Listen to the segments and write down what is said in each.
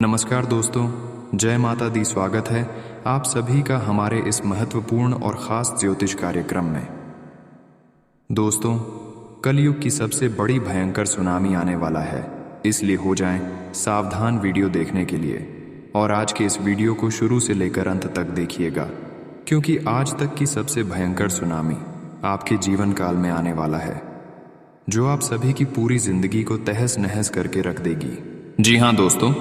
नमस्कार दोस्तों, जय माता दी। स्वागत है आप सभी का हमारे इस महत्वपूर्ण और ख़ास ज्योतिष कार्यक्रम में। दोस्तों, कलयुग की सबसे बड़ी भयंकर सुनामी आने वाला है, इसलिए हो जाएं सावधान वीडियो देखने के लिए। और आज के इस वीडियो को शुरू से लेकर अंत तक देखिएगा, क्योंकि आज तक की सबसे भयंकर सुनामी आपके जीवन काल में आने वाला है, जो आप सभी की पूरी जिंदगी को तहस नहस करके रख देगी। जी हाँ दोस्तों,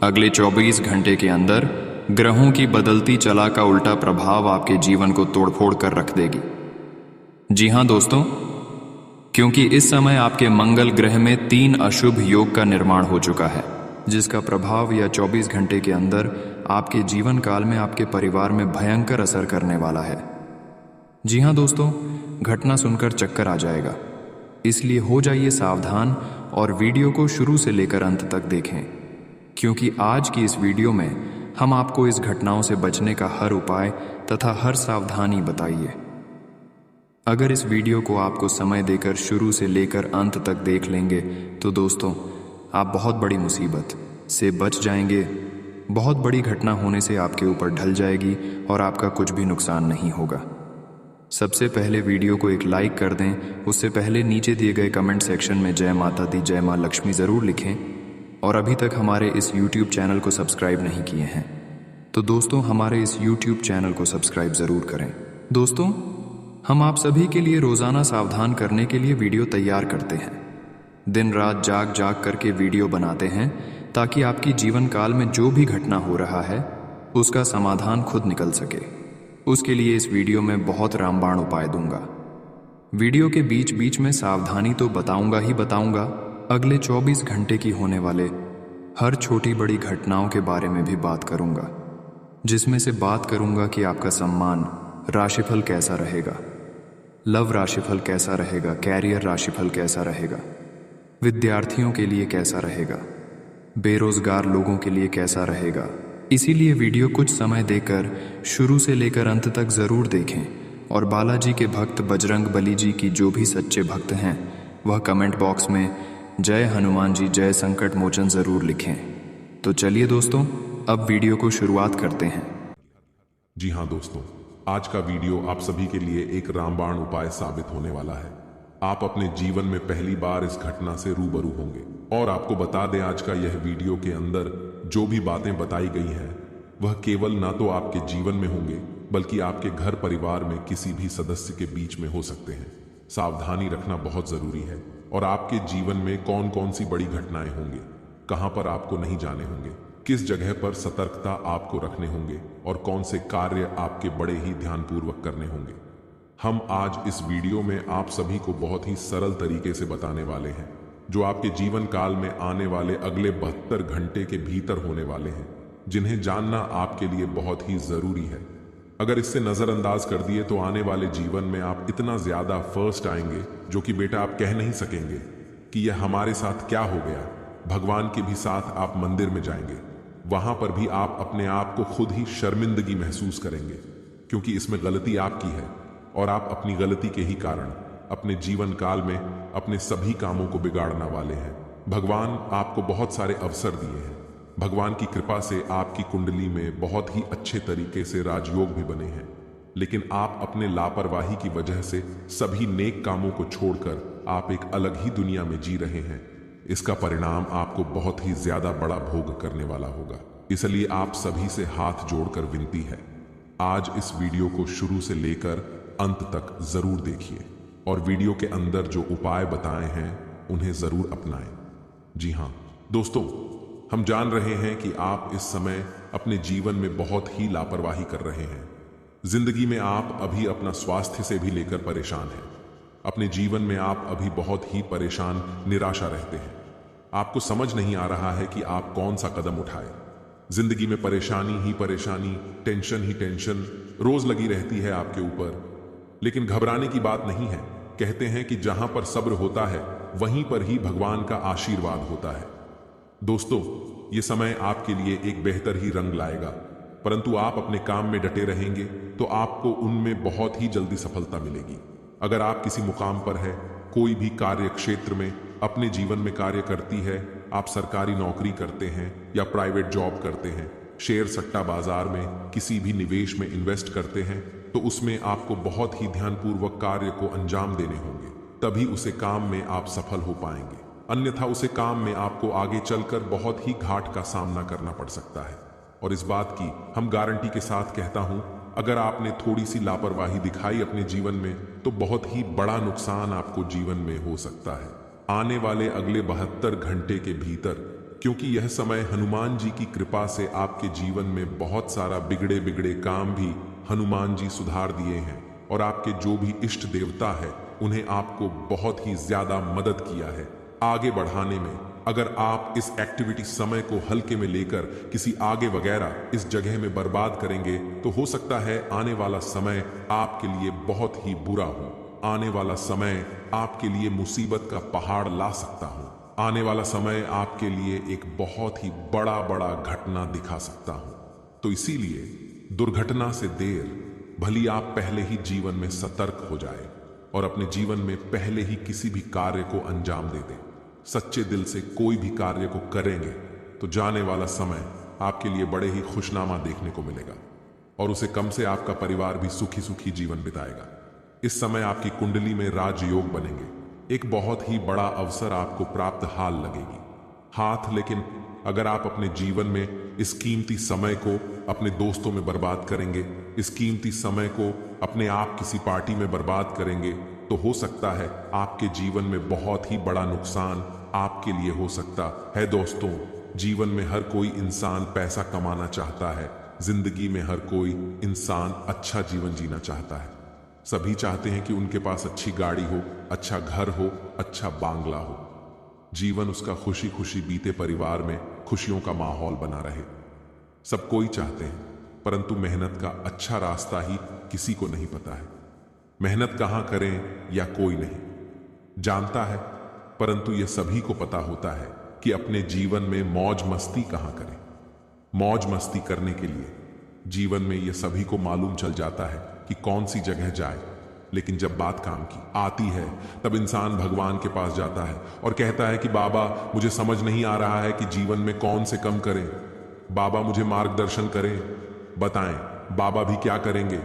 अगले 24 घंटे के अंदर ग्रहों की बदलती चाल का उल्टा प्रभाव आपके जीवन को तोड़फोड़ कर रख देगी। जी हाँ दोस्तों, क्योंकि इस समय आपके मंगल ग्रह में 3 अशुभ योग का निर्माण हो चुका है, जिसका प्रभाव यह 24 घंटे के अंदर आपके जीवन काल में आपके परिवार में भयंकर असर करने वाला है। जी हाँ दोस्तों, घटना सुनकर चक्कर आ जाएगा, इसलिए हो जाइए सावधान और वीडियो को शुरू से लेकर अंत तक देखें, क्योंकि आज की इस वीडियो में हम आपको इस घटनाओं से बचने का हर उपाय तथा हर सावधानी बताइए। अगर इस वीडियो को आपको समय देकर शुरू से लेकर अंत तक देख लेंगे तो दोस्तों, आप बहुत बड़ी मुसीबत से बच जाएंगे। बहुत बड़ी घटना होने से आपके ऊपर ढल जाएगी और आपका कुछ भी नुकसान नहीं होगा। सबसे पहले वीडियो को एक लाइक कर दें। उससे पहले नीचे दिए गए कमेंट सेक्शन में जय माता दी, जय माँ लक्ष्मी ज़रूर लिखें। और अभी तक हमारे इस YouTube चैनल को सब्सक्राइब नहीं किए हैं तो दोस्तों, हमारे इस YouTube चैनल को सब्सक्राइब ज़रूर करें। दोस्तों, हम आप सभी के लिए रोज़ाना सावधान करने के लिए वीडियो तैयार करते हैं। दिन रात जाग जाग करके वीडियो बनाते हैं, ताकि आपकी जीवन काल में जो भी घटना हो रहा है उसका समाधान खुद निकल सके। उसके लिए इस वीडियो में बहुत रामबाण उपाय दूंगा। वीडियो के बीच बीच में सावधानी तो बताऊंगा ही बताऊंगा, अगले 24 घंटे की होने वाले हर छोटी बड़ी घटनाओं के बारे में भी बात करूंगा, जिसमें से बात करूंगा कि आपका सम्मान राशिफल कैसा रहेगा, लव राशिफल कैसा रहेगा, कैरियर राशिफल कैसा रहेगा, विद्यार्थियों के लिए कैसा रहेगा, बेरोजगार लोगों के लिए कैसा रहेगा। इसीलिए वीडियो कुछ समय देकर शुरू से लेकर अंत तक ज़रूर देखें। और बालाजी के भक्त बजरंग बली जी की जो भी सच्चे भक्त हैं, वह कमेंट बॉक्स में जय हनुमान जी, जय संकट मोचन ज़रूर लिखें। तो चलिए दोस्तों, अब वीडियो को शुरुआत करते हैं। जी हाँ दोस्तों, आज का वीडियो आप सभी के लिए एक रामबाण उपाय साबित होने वाला है। आप अपने जीवन में पहली बार इस घटना से रूबरू होंगे। और आपको बता दें, आज का यह वीडियो के अंदर जो भी बातें बताई गई हैं वह केवल ना तो आपके जीवन में होंगे, बल्कि आपके घर परिवार में किसी भी सदस्य के बीच में हो सकते हैं। सावधानी रखना बहुत जरूरी है। और आपके जीवन में कौन कौन सी बड़ी घटनाएं होंगे, कहां पर आपको नहीं जाने होंगे, किस जगह पर सतर्कता आपको रखने होंगे और कौन से कार्य आपके बड़े ही ध्यानपूर्वक करने होंगे, हम आज इस वीडियो में आप सभी को बहुत ही सरल तरीके से बताने वाले हैं, जो आपके जीवन काल में आने वाले अगले 72 घंटे के भीतर होने वाले हैं, जिन्हें जानना आपके लिए बहुत ही जरूरी है। अगर इससे नजरअंदाज कर दिए तो आने वाले जीवन में आप इतना ज्यादा फर्स्ट आएंगे, जो कि बेटा आप कह नहीं सकेंगे कि यह हमारे साथ क्या हो गया। भगवान के भी साथ आप मंदिर में जाएंगे, वहां पर भी आप अपने आप को खुद ही शर्मिंदगी महसूस करेंगे, क्योंकि इसमें गलती आपकी है और आप अपनी गलती के ही कारण अपने जीवन काल में अपने सभी कामों को बिगाड़ने वाले हैं। भगवान आपको बहुत सारे अवसर दिए हैं। भगवान की कृपा से आपकी कुंडली में बहुत ही अच्छे तरीके से राजयोग भी बने हैं, लेकिन आप अपने लापरवाही की वजह से सभी नेक कामों को छोड़कर आप एक अलग ही दुनिया में जी रहे हैं। इसका परिणाम आपको बहुत ही ज्यादा बड़ा भोग करने वाला होगा। इसलिए आप सभी से हाथ जोड़कर विनती है, आज इस वीडियो को शुरू से लेकर अंत तक जरूर देखिए और वीडियो के अंदर जो उपाय बताए हैं उन्हें जरूर अपनाएं। जी हाँ दोस्तों, हम जान रहे हैं कि आप इस समय अपने जीवन में बहुत ही लापरवाही कर रहे हैं। जिंदगी में आप अभी अपना स्वास्थ्य से भी लेकर परेशान हैं। अपने जीवन में आप अभी बहुत ही परेशान, निराशा रहते हैं। आपको समझ नहीं आ रहा है कि आप कौन सा कदम उठाए। जिंदगी में परेशानी ही परेशानी, टेंशन ही टेंशन रोज लगी रहती है आपके ऊपर। लेकिन घबराने की बात नहीं है। कहते हैं कि जहां पर सब्र होता है वहीं पर ही भगवान का आशीर्वाद होता है। दोस्तों, ये समय आपके लिए एक बेहतर ही रंग लाएगा, परंतु आप अपने काम में डटे रहेंगे तो आपको उनमें बहुत ही जल्दी सफलता मिलेगी। अगर आप किसी मुकाम पर है, कोई भी कार्य क्षेत्र में अपने जीवन में कार्य करती है, आप सरकारी नौकरी करते हैं या प्राइवेट जॉब करते हैं, शेयर सट्टा बाजार में किसी भी निवेश में इन्वेस्ट करते हैं, तो उसमें आपको बहुत ही ध्यानपूर्वक कार्य को अंजाम देने होंगे, तभी उसे काम में आप सफल हो पाएंगे। अन्यथा उसे काम में आपको आगे चलकर बहुत ही घाट का सामना करना पड़ सकता है। और इस बात की हम गारंटी के साथ कहता हूं, अगर आपने थोड़ी सी लापरवाही दिखाई अपने जीवन में, तो बहुत ही बड़ा नुकसान आपको जीवन में हो सकता है आने वाले अगले 72 घंटे के भीतर। क्योंकि यह समय हनुमान जी की कृपा से आपके जीवन में बहुत सारा बिगड़े बिगड़े काम भी हनुमान जी सुधार दिए हैं, और आपके जो भी इष्ट देवता है उन्हें आपको बहुत ही ज्यादा मदद किया है आगे बढ़ाने में। अगर आप इस एक्टिविटी समय को हल्के में लेकर किसी आगे वगैरह इस जगह में बर्बाद करेंगे, तो हो सकता है आने वाला समय आपके लिए बहुत ही बुरा हो। आने वाला समय आपके लिए मुसीबत का पहाड़ ला सकता हो। आने वाला समय आपके लिए एक बहुत ही बड़ा बड़ा घटना दिखा सकता हो। तो इसीलिए दुर्घटना से देर भली आप पहले ही जीवन में सतर्क हो जाए और अपने जीवन में पहले ही किसी भी कार्य को अंजाम दे दें। सच्चे दिल से कोई भी कार्य को करेंगे तो जाने वाला समय आपके लिए बड़े ही खुशनामा देखने को मिलेगा, और उसे कम से आपका परिवार भी सुखी सुखी जीवन बिताएगा। इस समय आपकी कुंडली में राजयोग बनेंगे, एक बहुत ही बड़ा अवसर आपको प्राप्त हाल लगेगी हाथ। लेकिन अगर आप अपने जीवन में इस कीमती समय को अपने दोस्तों में बर्बाद करेंगे, इस कीमती समय को अपने आप किसी पार्टी में बर्बाद करेंगे, तो हो सकता है आपके जीवन में बहुत ही बड़ा नुकसान आपके लिए हो सकता है। दोस्तों, जीवन में हर कोई इंसान पैसा कमाना चाहता है, जिंदगी में हर कोई इंसान अच्छा जीवन जीना चाहता है। सभी चाहते हैं कि उनके पास अच्छी गाड़ी हो, अच्छा घर हो, अच्छा बांग्ला हो, जीवन उसका खुशी खुशी बीते, परिवार में खुशियों का माहौल बना रहे। सब कोई चाहते हैं, परंतु मेहनत का अच्छा रास्ता ही किसी को नहीं पता है। मेहनत कहां करें या कोई नहीं जानता है, परंतु यह सभी को पता होता है कि अपने जीवन में मौज मस्ती कहां करें। मौज मस्ती करने के लिए जीवन में यह सभी को मालूम चल जाता है कि कौन सी जगह जाए, लेकिन जब बात काम की आती है तब इंसान भगवान के पास जाता है और कहता है कि बाबा, मुझे समझ नहीं आ रहा है कि जीवन में कौन से कम करें। बाबा मुझे मार्गदर्शन करें, बताएं बाबा भी क्या करेंगे।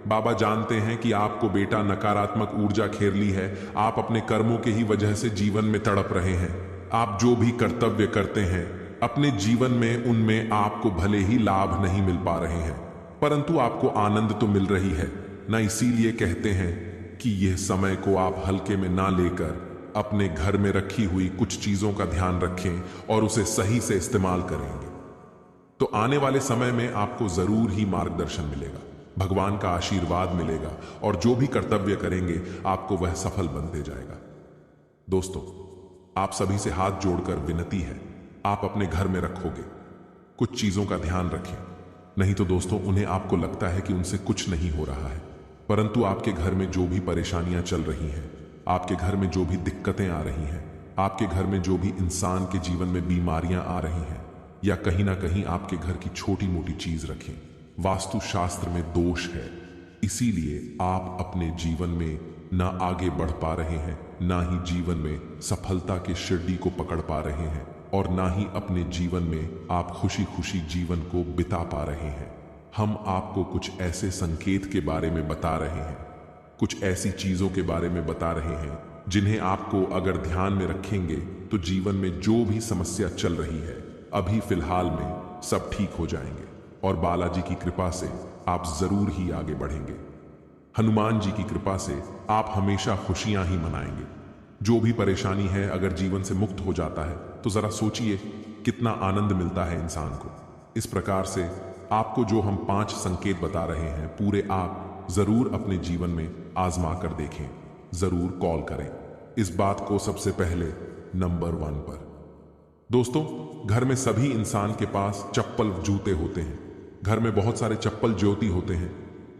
बाबा जानते हैं कि आपको बेटा नकारात्मक ऊर्जा घेर ली है, आप अपने कर्मों के ही वजह से जीवन में तड़प रहे हैं। आप जो भी कर्तव्य करते हैं अपने जीवन में, उनमें आपको भले ही लाभ नहीं मिल पा रहे हैं, परंतु आपको आनंद तो मिल रही है ना। इसीलिए कहते हैं कि यह समय को आप हल्के में ना लेकर अपने घर में रखी हुई कुछ चीजों का ध्यान रखें और उसे सही से इस्तेमाल करेंगे तो आने वाले समय में आपको जरूर ही मार्गदर्शन मिलेगा, भगवान का आशीर्वाद मिलेगा, और जो भी कर्तव्य करेंगे आपको वह सफल बनते जाएगा। दोस्तों, आप सभी से हाथ जोड़कर विनती है, आप अपने घर में रखोगे कुछ चीजों का ध्यान रखें। नहीं तो दोस्तों, उन्हें आपको लगता है कि उनसे कुछ नहीं हो रहा है, परंतु आपके घर में जो भी परेशानियां चल रही हैं, आपके घर में जो भी दिक्कतें आ रही हैं, आपके घर में जो भी इंसान के जीवन में बीमारियां आ रही हैं, या कहीं ना कहीं आपके घर की छोटी मोटी चीज रखें, वास्तु शास्त्र में दोष है, इसीलिए आप अपने जीवन में ना आगे बढ़ पा रहे हैं, ना ही जीवन में सफलता के शिरडी को पकड़ पा रहे हैं, और ना ही अपने जीवन में आप खुशी खुशी जीवन को बिता पा रहे हैं। हम आपको कुछ ऐसे संकेत के बारे में बता रहे हैं, कुछ ऐसी चीजों के बारे में बता रहे हैं जिन्हें आपको अगर ध्यान में रखेंगे तो जीवन में जो भी समस्या चल रही है अभी फिलहाल में सब ठीक हो जाएंगे, और बालाजी की कृपा से आप जरूर ही आगे बढ़ेंगे। हनुमान जी की कृपा से आप हमेशा खुशियां ही मनाएंगे। जो भी परेशानी है अगर जीवन से मुक्त हो जाता है तो जरा सोचिए कितना आनंद मिलता है इंसान को। इस प्रकार से आपको जो हम 5 संकेत बता रहे हैं पूरे आप जरूर अपने जीवन में आजमा कर देखें, जरूर कॉल करें इस बात को सबसे पहले नंबर 1 पर। दोस्तों, घर में सभी इंसान के पास चप्पल जूते होते हैं, घर में बहुत सारे चप्पल ज्योति होते हैं।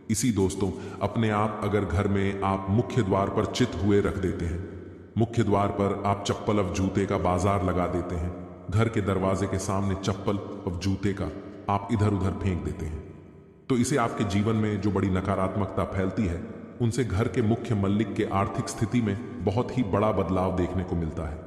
इसी दोस्तों, अपने आप अगर घर में आप मुख्य द्वार पर चित हुए रख देते हैं, मुख्य द्वार पर आप चप्पल और जूते का बाजार लगा देते हैं, घर के दरवाजे के सामने चप्पल और जूते का आप इधर उधर फेंक देते हैं, तो इसे आपके जीवन में जो बड़ी नकारात्मकता फैलती है उनसे घर के मुख्य मल्लिक के आर्थिक स्थिति में बहुत ही बड़ा बदलाव देखने को मिलता है।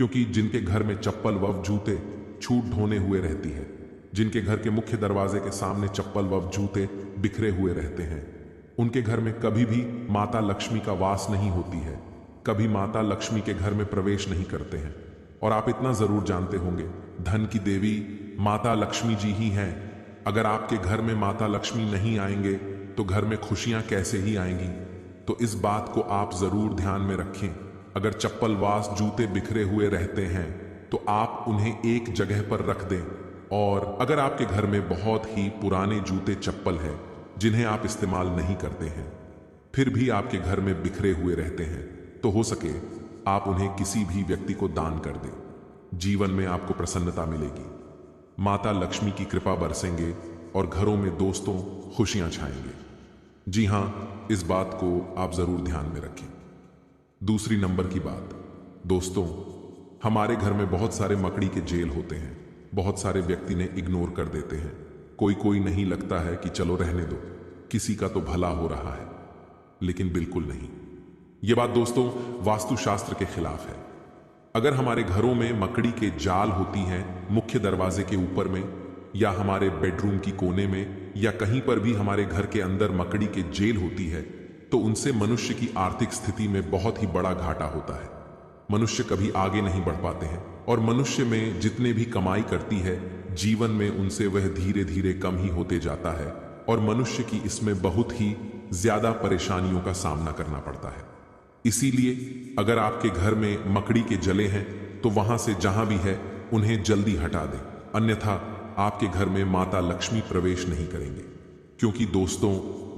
क्योंकि जिनके घर में चप्पल व जूते छूट ढोने हुए रहती है, जिनके घर के मुख्य दरवाजे के सामने चप्पल व जूते बिखरे हुए रहते हैं, उनके घर में कभी भी माता लक्ष्मी का वास नहीं होती है, कभी माता लक्ष्मी के घर में प्रवेश नहीं करते हैं। और आप इतना जरूर जानते होंगे, धन की देवी माता लक्ष्मी जी ही हैं। अगर आपके घर में माता लक्ष्मी नहीं आएंगे तो घर में खुशियां कैसे ही आएंगी। तो इस बात को आप जरूर ध्यान में रखें। अगर चप्पल वास जूते बिखरे हुए रहते हैं तो आप उन्हें एक जगह पर रख दें। और अगर आपके घर में बहुत ही पुराने जूते चप्पल हैं जिन्हें आप इस्तेमाल नहीं करते हैं, फिर भी आपके घर में बिखरे हुए रहते हैं, तो हो सके आप उन्हें किसी भी व्यक्ति को दान कर दें। जीवन में आपको प्रसन्नता मिलेगी, माता लक्ष्मी की कृपा बरसेंगे और घरों में दोस्तों खुशियां छाएंगे। जी हां, इस बात को आप जरूर ध्यान में रखें। दूसरी नंबर की बात, दोस्तों, हमारे घर में बहुत सारे मकड़ी के जेल होते हैं। बहुत सारे व्यक्ति ने इग्नोर कर देते हैं। कोई नहीं लगता है कि चलो रहने दो, किसी का तो भला हो रहा है, लेकिन बिल्कुल नहीं। यह बात दोस्तों वास्तुशास्त्र के खिलाफ है। अगर हमारे घरों में मकड़ी के जाल होती हैं मुख्य दरवाजे के ऊपर में, या हमारे बेडरूम की कोने में, या कहीं पर भी हमारे घर के अंदर मकड़ी के जेल होती है, तो उनसे मनुष्य की आर्थिक स्थिति में बहुत ही बड़ा घाटा होता है। मनुष्य कभी आगे नहीं बढ़ पाते हैं और मनुष्य में जितने भी कमाई करती है, जीवन में उनसे वह धीरे धीरे कम ही होते जाता है और मनुष्य की इसमें बहुत ही ज्यादा परेशानियों का सामना करना पड़ता है। इसीलिए अगर आपके घर में मकड़ी के जले हैं तो वहां से जहां भी है उन्हें जल्दी हटा दें, अन्यथा आपके घर में माता लक्ष्मी प्रवेश नहीं करेंगे। क्योंकि दोस्तों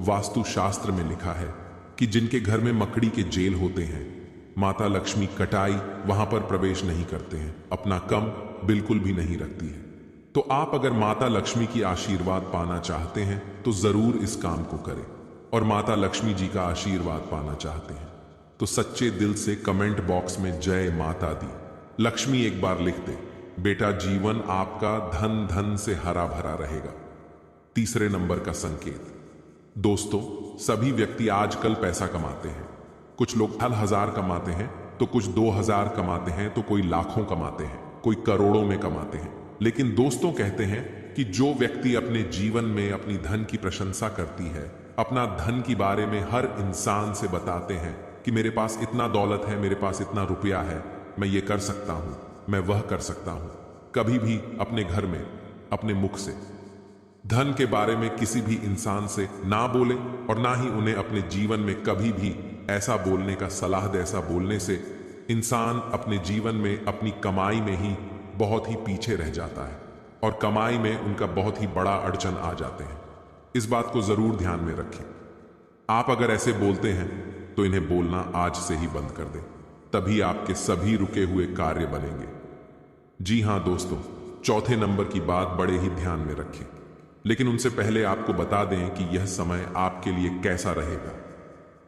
वास्तुशास्त्र में लिखा है कि जिनके घर में मकड़ी के जेल होते हैं, माता लक्ष्मी कटाई वहां पर प्रवेश नहीं करते हैं, अपना कम बिल्कुल भी नहीं रखती है। तो आप अगर माता लक्ष्मी की आशीर्वाद पाना चाहते हैं तो जरूर इस काम को करें। और माता लक्ष्मी जी का आशीर्वाद पाना चाहते हैं तो सच्चे दिल से कमेंट बॉक्स में जय माता दी लक्ष्मी एक बार लिख दे। बेटा, जीवन आपका धन धन से हरा भरा रहेगा। तीसरे नंबर का संकेत, दोस्तों, सभी व्यक्ति आजकल पैसा कमाते हैं। कुछ लोग 1000 कमाते हैं तो कुछ 2000 कमाते हैं तो कोई लाखों कमाते हैं, कोई करोड़ों में कमाते हैं। लेकिन दोस्तों कहते हैं कि जो व्यक्ति अपने जीवन में अपनी धन की प्रशंसा करती है, अपना धन के बारे में हर इंसान से बताते हैं कि मेरे पास इतना दौलत है, मेरे पास इतना रुपया है, मैं ये कर सकता हूं, मैं वह कर सकता हूं, कभी भी अपने घर में अपने मुख से धन के बारे में किसी भी इंसान से ना बोले और ना ही उन्हें अपने जीवन में कभी भी ऐसा बोलने का सलाह दे। ऐसा बोलने से इंसान अपने जीवन में अपनी कमाई में ही बहुत ही पीछे रह जाता है और कमाई में उनका बहुत ही बड़ा अड़चन आ जाते हैं। इस बात को जरूर ध्यान में रखें। आप अगर ऐसे बोलते हैं तो इन्हें बोलना आज से ही बंद कर दें, तभी आपके सभी रुके हुए कार्य बनेंगे। जी हां दोस्तों, चौथे नंबर की बात बड़े ही ध्यान में रखें, लेकिन उनसे पहले आपको बता दें कि यह समय आपके लिए कैसा रहेगा।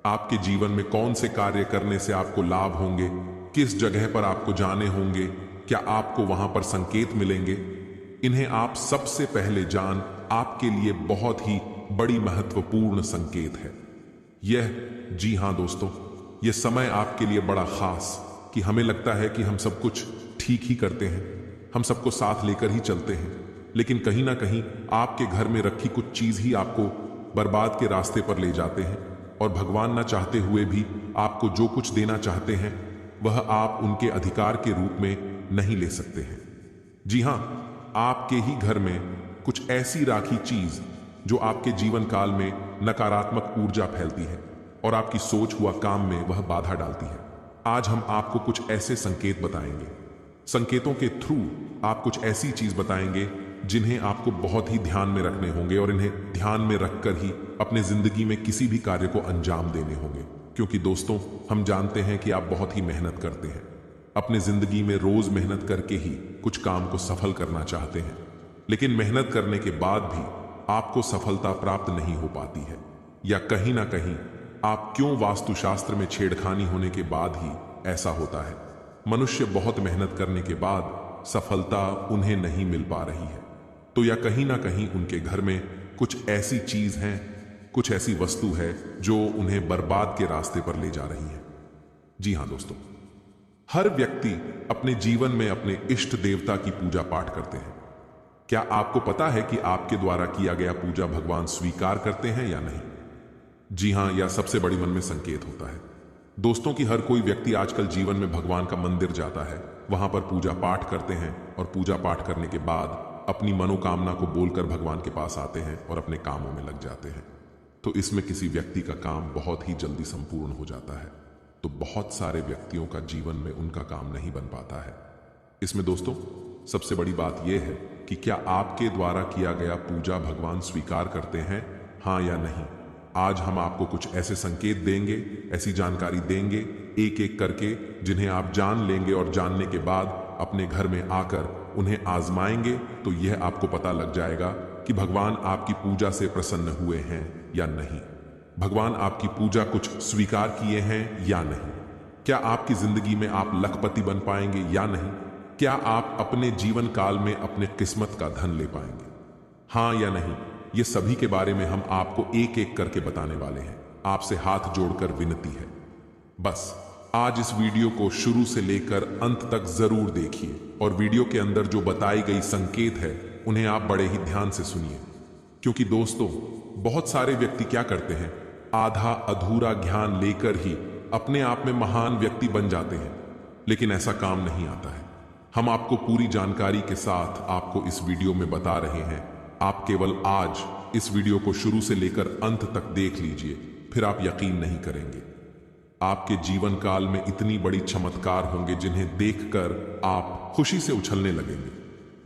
आपके जीवन में कौन से कार्य करने से आपको लाभ होंगे, किस जगह पर आपको जाने होंगे, क्या आपको वहां पर संकेत मिलेंगे, इन्हें आप सबसे पहले जान आपके लिए बहुत ही बड़ी महत्वपूर्ण संकेत है यह। जी हां दोस्तों, यह समय आपके लिए बड़ा खास कि हमें लगता है कि हम सब कुछ ठीक ही करते हैं, हम सबको साथ लेकर ही चलते हैं, लेकिन कहीं ना कहीं आपके घर में रखी कुछ चीज ही आपको बर्बाद के रास्ते पर ले जाते हैं और भगवान ना चाहते हुए भी आपको जो कुछ देना चाहते हैं वह आप उनके अधिकार के रूप में नहीं ले सकते हैं। जी हां, आपके ही घर में कुछ ऐसी राखी चीज जो आपके जीवन काल में नकारात्मक ऊर्जा फैलती है और आपकी सोच हुआ काम में वह बाधा डालती है। आज हम आपको कुछ ऐसे संकेत बताएंगे। संकेतों के थ्रू आप कुछ ऐसी चीज बताएंगे जिन्हें आपको बहुत ही ध्यान में रखने होंगे और इन्हें ध्यान में रखकर ही अपने जिंदगी में किसी भी कार्य को अंजाम देने होंगे। क्योंकि दोस्तों, हम जानते हैं कि आप बहुत ही मेहनत करते हैं, अपने जिंदगी में रोज मेहनत करके ही कुछ काम को सफल करना चाहते हैं, लेकिन मेहनत करने के बाद भी आपको सफलता प्राप्त नहीं हो पाती है, या कहीं ना कहीं आप क्यों वास्तुशास्त्र में छेड़खानी होने के बाद ही ऐसा होता है। मनुष्य बहुत मेहनत करने के बाद सफलता उन्हें नहीं मिल पा रही है, तो या कहीं ना कहीं उनके घर में कुछ ऐसी चीज है, कुछ ऐसी वस्तु है जो उन्हें बर्बाद के रास्ते पर ले जा रही है। जी हां दोस्तों, हर व्यक्ति अपने जीवन में अपने इष्ट देवता की पूजा पाठ करते हैं। क्या आपको पता है कि आपके द्वारा किया गया पूजा भगवान स्वीकार करते हैं या नहीं? जी हां, यह सबसे बड़ी मन में संकेत होता है। दोस्तों की हर कोई व्यक्ति आजकल जीवन में भगवान का मंदिर जाता है, वहां पर पूजा पाठ करते हैं और पूजा पाठ करने के बाद अपनी मनोकामना को बोलकर भगवान के पास आते हैं और अपने कामों में लग जाते हैं। तो इसमें किसी व्यक्ति का काम बहुत ही जल्दी संपूर्ण हो जाता है, तो बहुत सारे व्यक्तियों का जीवन में उनका काम नहीं बन पाता है। इसमें दोस्तों सबसे बड़ी बात यह है कि क्या आपके द्वारा किया गया पूजा भगवान स्वीकार करते हैं, हां या नहीं। आज हम आपको कुछ ऐसे संकेत देंगे, ऐसी जानकारी देंगे एक एक करके, जिन्हें आप जान लेंगे और जानने के बाद अपने घर में आकर उन्हें आजमाएंगे तो यह आपको पता लग जाएगा कि भगवान आपकी पूजा से प्रसन्न हुए हैं या नहीं। भगवान आपकी पूजा कुछ स्वीकार किए हैं या नहीं। क्या आपकी जिंदगी में आप लखपति बन पाएंगे या नहीं। क्या आप अपने जीवन काल में अपने किस्मत का धन ले पाएंगे, हां या नहीं। ये सभी के बारे में हम आपको एक एक करके बताने वाले हैं। आपसे हाथ जोड़कर विनती है, बस आज इस वीडियो को शुरू से लेकर अंत तक जरूर देखिए और वीडियो के अंदर जो बताई गई संकेत है उन्हें आप बड़े ही ध्यान से सुनिए। क्योंकि दोस्तों बहुत सारे व्यक्ति क्या करते हैं, आधा अधूरा ज्ञान लेकर ही अपने आप में महान व्यक्ति बन जाते हैं, लेकिन ऐसा काम नहीं आता है। हम आपको पूरी जानकारी के साथ आपको इस वीडियो में बता रहे हैं। आप केवल आज इस वीडियो को शुरू से लेकर अंत तक देख लीजिए, फिर आप यकीन नहीं करेंगे। आपके जीवन काल में इतनी बड़ी चमत्कार होंगे जिन्हें देखकर आप खुशी से उछलने लगेंगे।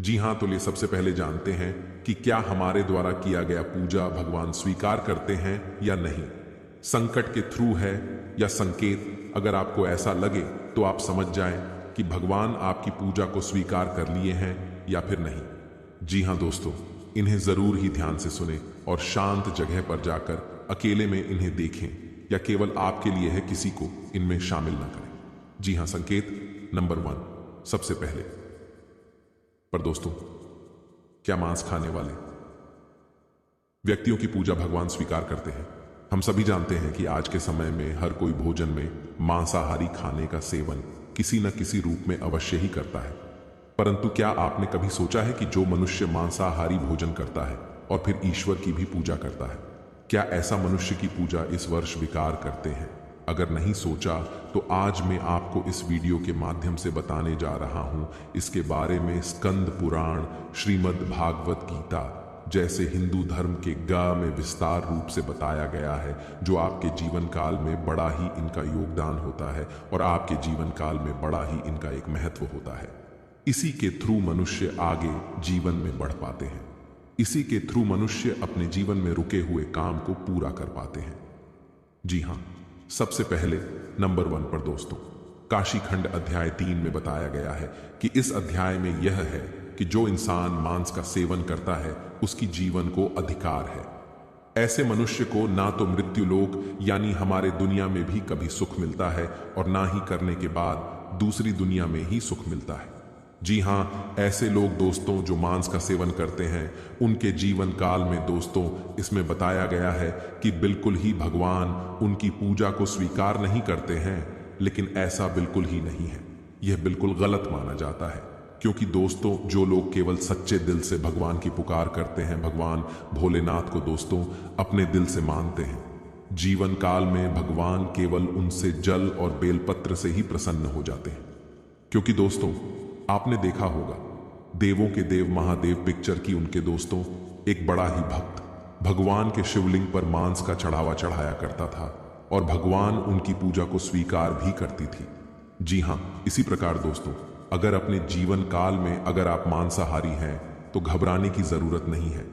जी हां, तो लिए सबसे पहले जानते हैं कि क्या हमारे द्वारा किया गया पूजा भगवान स्वीकार करते हैं या नहीं। संकट के थ्रू है या संकेत, अगर आपको ऐसा लगे तो आप समझ जाएं कि भगवान आपकी पूजा को स्वीकार कर लिए हैं या फिर नहीं। जी हां दोस्तों, इन्हें जरूर ही ध्यान से सुने और शांत जगह पर जाकर अकेले में इन्हें देखें, या केवल आपके लिए है, किसी को इनमें शामिल ना करें। जी हां, संकेत नंबर 1 सबसे पहले। पर दोस्तों क्या मांस खाने वाले व्यक्तियों की पूजा भगवान स्वीकार करते हैं? हम सभी जानते हैं कि आज के समय में हर कोई भोजन में मांसाहारी खाने का सेवन किसी न किसी रूप में अवश्य ही करता है। परंतु क्या आपने कभी सोचा है कि जो मनुष्य मांसाहारी भोजन करता है और फिर ईश्वर की भी पूजा करता है, क्या ऐसा मनुष्य की पूजा इस वर्ष विकार करते हैं? अगर नहीं सोचा तो आज मैं आपको इस वीडियो के माध्यम से बताने जा रहा हूं इसके बारे में। स्कंद पुराण, श्रीमद् भागवत गीता जैसे हिंदू धर्म के गा में विस्तार रूप से बताया गया है, जो आपके जीवन काल में बड़ा ही इनका योगदान होता है और आपके जीवन काल में बड़ा ही इनका एक महत्व होता है। इसी के थ्रू मनुष्य आगे जीवन में बढ़ पाते हैं। इसी के थ्रू मनुष्य अपने जीवन में रुके हुए काम को पूरा कर पाते हैं। जी हां, सबसे पहले नंबर 1 पर दोस्तों काशी खंड अध्याय 3 में बताया गया है कि इस अध्याय में यह है कि जो इंसान मांस का सेवन करता है उसकी जीवन को अधिकार है। ऐसे मनुष्य को ना तो मृत्यु लोक यानी हमारे दुनिया में भी कभी सुख मिलता है और ना ही करने के बाद दूसरी दुनिया में ही सुख मिलता है। जी हां, ऐसे लोग दोस्तों जो मांस का सेवन करते हैं उनके जीवन काल में दोस्तों इसमें बताया गया है कि बिल्कुल ही भगवान उनकी पूजा को स्वीकार नहीं करते हैं। लेकिन ऐसा बिल्कुल ही नहीं है, यह बिल्कुल गलत माना जाता है। क्योंकि दोस्तों जो लोग केवल सच्चे दिल से भगवान की पुकार करते हैं, भगवान भोलेनाथ को दोस्तों अपने दिल से मानते हैं, जीवन काल में भगवान केवल उनसे जल और बेलपत्र से ही प्रसन्न हो जाते हैं। क्योंकि दोस्तों आपने देखा होगा देवों के देव महादेव पिक्चर की उनके दोस्तों एक बड़ा ही भक्त भगवान के शिवलिंग पर मांस का चढ़ावा चढ़ाया करता था और भगवान उनकी पूजा को स्वीकार भी करती थी। जी हां, इसी प्रकार दोस्तों अगर अपने जीवन काल में अगर आप मांसाहारी हैं तो घबराने की जरूरत नहीं है।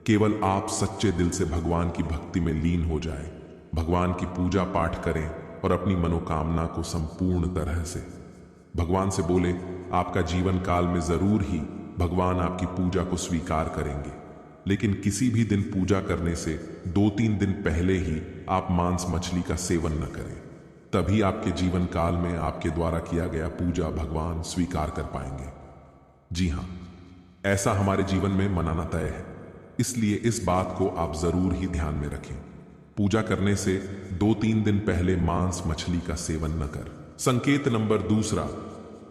केवल आप सच्चे दिल से भगवान की भक्ति में लीन हो जाएं, भगवान की पूजा पाठ करें और अपनी मनोकामना को संपूर्ण तरह से भगवान से बोले। आपका जीवन काल में जरूर ही भगवान आपकी पूजा को स्वीकार करेंगे। लेकिन किसी भी दिन पूजा करने से 2-3 दिन पहले ही आप मांस मछली का सेवन न करें, तभी आपके जीवन काल में आपके द्वारा किया गया पूजा भगवान स्वीकार कर पाएंगे। जी हां, ऐसा हमारे जीवन में मनाना तय है, इसलिए इस बात को आप जरूर ही ध्यान में रखें। पूजा करने से 2-3 दिन पहले मांस मछली का सेवन न कर। संकेत नंबर दूसरा,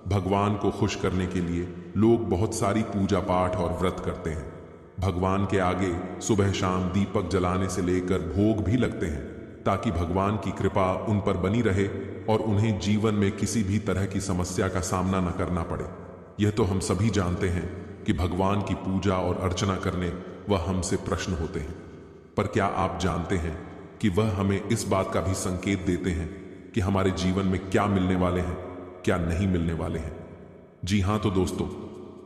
भगवान को खुश करने के लिए लोग बहुत सारी पूजा पाठ और व्रत करते हैं। भगवान के आगे सुबह शाम दीपक जलाने से लेकर भोग भी लगते हैं ताकि भगवान की कृपा उन पर बनी रहे और उन्हें जीवन में किसी भी तरह की समस्या का सामना न करना पड़े। यह तो हम सभी जानते हैं कि भगवान की पूजा और अर्चना करने वह हमसे प्रश्न होते हैं, पर क्या आप जानते हैं कि वह हमें इस बात का भी संकेत देते हैं कि हमारे जीवन में क्या मिलने वाले हैं, क्या नहीं मिलने वाले हैं। जी हाँ, तो दोस्तों,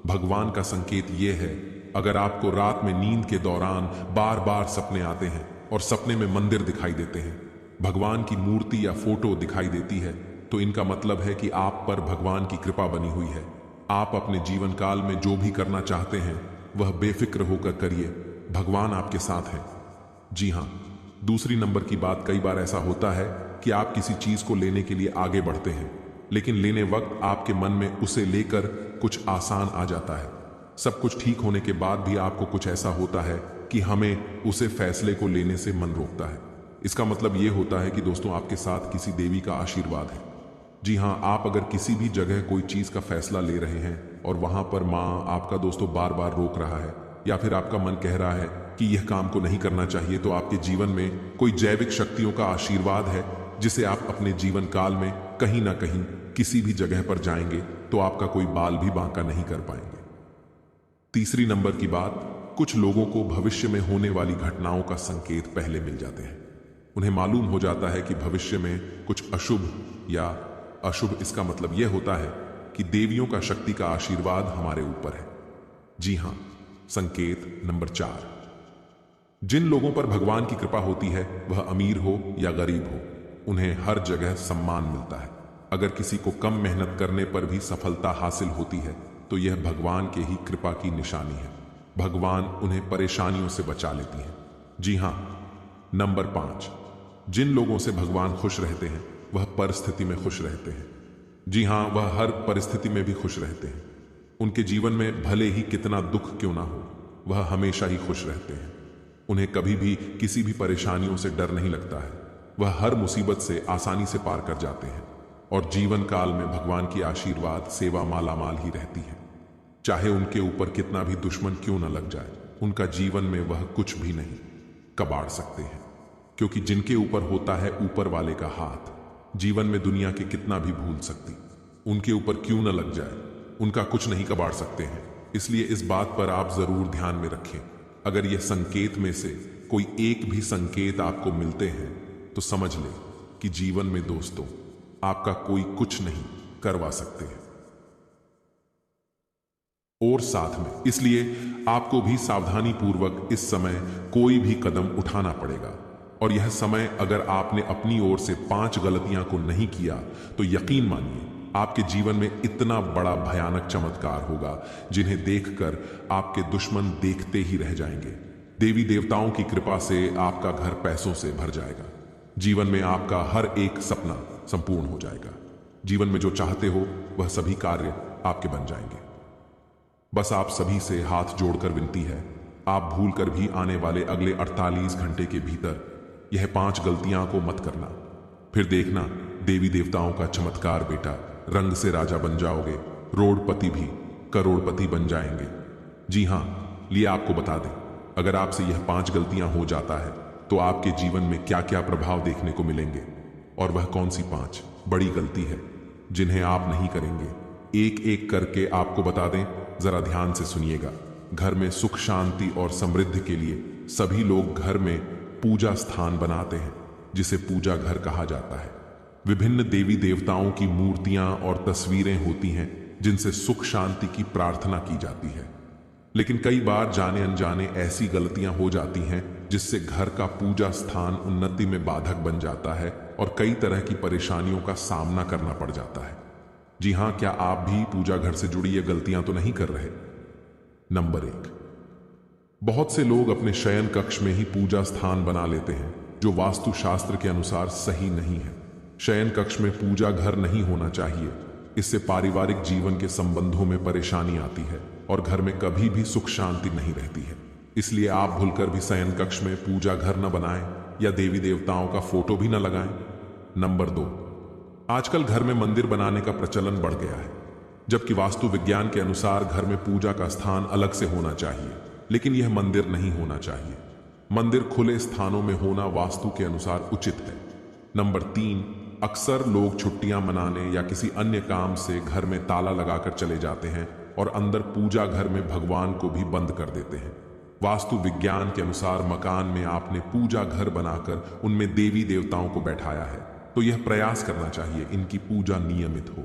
भगवान का संकेत यह है, अगर आपको रात में नींद के दौरान बार बार सपने आते हैं और सपने में मंदिर दिखाई देते हैं, भगवान की मूर्ति या फोटो दिखाई देती है, तो इनका मतलब है कि आप पर भगवान की कृपा बनी हुई है। आप अपने जीवन काल में जो भी करना चाहते हैं वह बेफिक्र होकर करिए, भगवान आपके साथ हैं। जी हाँ, दूसरी नंबर की बात, कई बार ऐसा होता है कि आप किसी चीज को लेने के लिए आगे बढ़ते हैं, लेकिन लेने वक्त आपके मन में उसे लेकर कुछ आसान आ जाता है। सब कुछ ठीक होने के बाद भी आपको कुछ ऐसा होता है कि हमें उसे फैसले को लेने से मन रोकता है। इसका मतलब यह होता है कि दोस्तों, आपके साथ किसी देवी का आशीर्वाद है। जी हाँ, आप अगर किसी भी जगह कोई चीज का फैसला ले रहे हैं और वहां पर माँ आपका दोस्तों बार बार रोक रहा है या फिर आपका मन कह रहा है कि यह काम को नहीं करना चाहिए, तो आपके जीवन में कोई जैविक शक्तियों का आशीर्वाद है जिसे आप अपने जीवन काल में कहीं ना कहीं किसी भी जगह पर जाएंगे तो आपका कोई बाल भी बांका नहीं कर पाएंगे। तीसरी नंबर की बात, कुछ लोगों को भविष्य में होने वाली घटनाओं का संकेत पहले मिल जाते हैं। उन्हें मालूम हो जाता है कि भविष्य में कुछ अशुभ या अशुभ, इसका मतलब यह होता है कि देवियों का शक्ति का आशीर्वाद हमारे ऊपर है। जी हां, संकेत नंबर 4, जिन लोगों पर भगवान की कृपा होती है, वह अमीर हो या गरीब हो, उन्हें हर जगह सम्मान मिलता है। अगर किसी को कम मेहनत करने पर भी सफलता हासिल होती है तो यह भगवान के ही कृपा की निशानी है। भगवान उन्हें परेशानियों से बचा लेती हैं। जी हां, नंबर 5, जिन लोगों से भगवान खुश रहते हैं वह परिस्थिति में खुश रहते हैं। जी हां, वह हर परिस्थिति में भी खुश रहते हैं। उनके जीवन में भले ही कितना दुख क्यों ना हो, वह हमेशा ही खुश रहते हैं। उन्हें कभी भी किसी भी परेशानियों से डर नहीं लगता है। वह हर मुसीबत से आसानी से पार कर जाते हैं और जीवन काल में भगवान की आशीर्वाद सेवा मालामाल ही रहती है। चाहे उनके ऊपर कितना भी दुश्मन क्यों न लग जाए, उनका जीवन में वह कुछ भी नहीं कबाड़ सकते हैं, क्योंकि जिनके ऊपर होता है ऊपर वाले का हाथ, जीवन में दुनिया के कितना भी भूल सकती, उनके ऊपर क्यों न लग जाए, उनका कुछ नहीं कबाड़ सकते हैं। इसलिए इस बात पर आप जरूर ध्यान में रखें। अगर यह संकेत में से कोई एक भी संकेत आपको मिलते हैं तो समझ लें कि जीवन में दोस्तों आपका कोई कुछ नहीं करवा सकते हैं। और साथ में इसलिए आपको भी सावधानी पूर्वक इस समय कोई भी कदम उठाना पड़ेगा। और यह समय अगर आपने अपनी ओर से 5 गलतियां को नहीं किया तो यकीन मानिए आपके जीवन में इतना बड़ा भयानक चमत्कार होगा जिन्हें देखकर आपके दुश्मन देखते ही रह जाएंगे। देवी देवताओं की कृपा से आपका घर पैसों से भर जाएगा। जीवन में आपका हर एक सपना संपूर्ण हो जाएगा। जीवन में जो चाहते हो वह सभी कार्य आपके बन जाएंगे। बस आप सभी से हाथ जोड़कर विनती है, आप भूलकर भी आने वाले अगले 48 घंटे के भीतर यह 5 गलतियां को मत करना। फिर देखना देवी देवताओं का चमत्कार बेटा, रंग से राजा बन जाओगे, रोडपति भी करोड़पति बन जाएंगे। जी हां, लिए आपको बता दें, अगर आपसे यह 5 गलतियां हो जाता है तो आपके जीवन में क्या क्या प्रभाव देखने को मिलेंगे और वह कौन सी 5 बड़ी गलती है जिन्हें आप नहीं करेंगे, एक एक करके आपको बता दें। जरा ध्यान से सुनिएगा। घर में सुख शांति और समृद्धि के लिए सभी लोग घर में पूजा स्थान बनाते हैं जिसे पूजा घर कहा जाता है। विभिन्न देवी देवताओं की मूर्तियां और तस्वीरें होती हैं जिनसे सुख शांति की प्रार्थना की जाती है। लेकिन कई बार जाने अनजाने ऐसी गलतियां हो जाती हैं जिससे घर का पूजा स्थान उन्नति में बाधक बन जाता है और कई तरह की परेशानियों का सामना करना पड़ जाता है। जी हां, क्या आप भी पूजा घर से जुड़ी ये गलतियां तो नहीं कर रहे? नंबर 1, बहुत से लोग अपने शयन कक्ष में ही पूजा स्थान बना लेते हैं जो वास्तु शास्त्र के अनुसार सही नहीं है। शयन कक्ष में पूजा घर नहीं होना चाहिए। इससे पारिवारिक जीवन के संबंधों में परेशानी आती है और घर में कभी भी सुख शांति नहीं रहती है। इसलिए आप भूलकर भी शयन कक्ष में पूजा घर न बनाएं या देवी देवताओं का फोटो भी न लगाएं। नंबर 2, आजकल घर में मंदिर बनाने का प्रचलन बढ़ गया है, जबकि वास्तु विज्ञान के अनुसार घर में पूजा का स्थान अलग से होना चाहिए, लेकिन यह मंदिर नहीं होना चाहिए। मंदिर खुले स्थानों में होना वास्तु के अनुसार उचित है। नंबर 3, अक्सर लोग छुट्टियां मनाने या किसी अन्य काम से घर में ताला लगाकर चले जाते हैं और अंदर पूजा घर में भगवान को भी बंद कर देते हैं। वास्तु विज्ञान के अनुसार मकान में आपने पूजा घर बनाकर उनमें देवी देवताओं को बैठाया है, तो यह प्रयास करना चाहिए इनकी पूजा नियमित हो।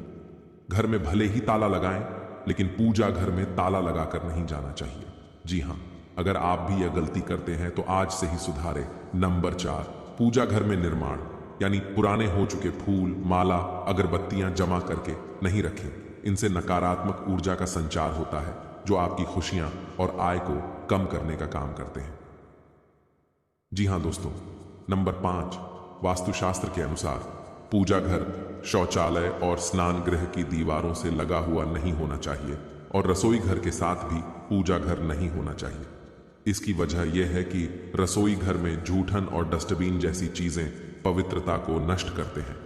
घर में भले ही ताला लगाएं, लेकिन पूजा घर में ताला लगाकर नहीं जाना चाहिए। जी हाँ, अगर आप भी यह गलती करते हैं तो आज से ही सुधारें। नंबर 4, पूजा घर में निर्माण यानी पुराने हो चुके फूल, माला, अगरबत्तियां जमा करके नहीं रखें। इनसे नकारात्मक ऊर्जा का संचार होता है, जो आपकी खुशियां और आय को कम करने का काम करते हैं। जी हाँ दोस्तों, नंबर 5, वास्तुशास्त्र के अनुसार पूजा घर, शौचालय और स्नान गृह की दीवारों से लगा हुआ नहीं होना चाहिए और रसोई घर के साथ भी पूजा घर नहीं होना चाहिए। इसकी वजह यह है कि रसोई घर में जूठन और डस्टबिन जैसी चीजें पवित्रता को नष्ट करते हैं।